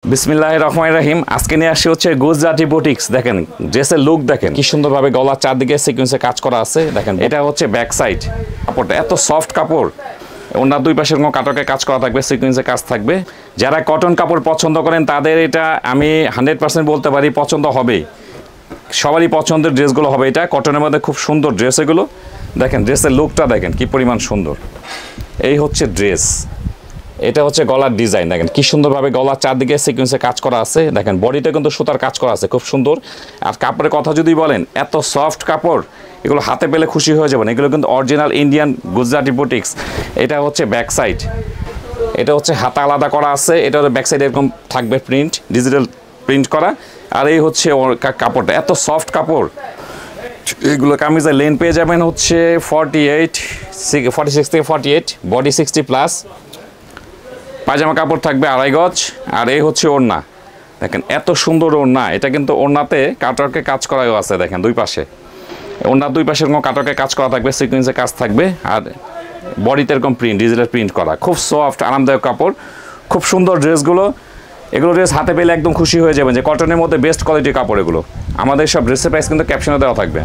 বিসমিল্লাহির রহমানির রহিম। আজকে নিয়ে আসছি হচ্ছে গুজরাটি বুটিক্স। দেখেন ড্রেসের লুক দেখেন কি সুন্দরভাবে গলার চারদিকে সিকোয়েন্সে কাজ করা আছে। দেখেন এটা হচ্ছে ব্যাক সাইড, কাপড়টা এত সফট কাপড়, ওনার দুই পাশের কোনো কাটকে কাজ করা থাকবে, সিকোয়েন্সে কাজ থাকবে। যারা কটন কাপড় পছন্দ করেন তাদের এটা আমি 100% বলতে পারি পছন্দ হবেই, সবারই পছন্দের ড্রেসগুলো হবে। এটা কটনের মধ্যে খুব সুন্দর ড্রেস এগুলো। দেখেন ড্রেসের লুকটা দেখেন কি পরিমাণ সুন্দর। এই হচ্ছে ড্রেস, এটা হচ্ছে গলার ডিজাইন। দেখেন কি সুন্দরভাবে গলার চারদিকে সিকোয়েন্সে কাজ করা আছে। দেখেন বডিটা কিন্তু সুতার কাজ করা আছে, খুব সুন্দর। আর কাপড়ের কথা যদি বলেন, এত সফট কাপড়, এগুলো হাতে পেলে খুশি হয়ে যাবেন। এগুলো কিন্তু অরিজিনাল ইন্ডিয়ান গুজরাটি বুটিক্স। এটা হচ্ছে ব্যাক সাইড, এটা হচ্ছে হাতা আলাদা করা আছে। এটা হচ্ছে ব্যাক সাইড এরকম থাকবে প্রিন্ট, ডিজিটাল প্রিন্ট করা। আর এই হচ্ছে কাপড়টা এত সফট কাপড়। এগুলো কামিজের লেন পেয়ে যাবেন হচ্ছে 46 থেকে 48, বডি 60+। পায়জামা কাপড় থাকবে 2.5 গজ। আর এই হচ্ছে ওড়না। দেখেন এত সুন্দর ওড়না। এটা কিন্তু ওড়নাতে কাটওয়ার্কে কাজ করাও আছে। দেখেন দুই পাশে, ওড়নার দুই পাশের কোনো কাটওয়ার্কে কাজ করা থাকবে, সিকোয়েন্সে কাজ থাকবে। আর বডিতে এরকম প্রিন্ট, ডিজিটাল প্রিন্ট করা, খুব সফট আরামদায়ক কাপড়, খুব সুন্দর ড্রেসগুলো। এগুলো ড্রেস হাতে পেলে একদম খুশি হয়ে যাবেন যে কটনের মধ্যে বেস্ট কোয়ালিটির কাপড় এগুলো। আমাদের সব ড্রেসের প্রাইস কিন্তু ক্যাপশনে দেওয়া থাকবে।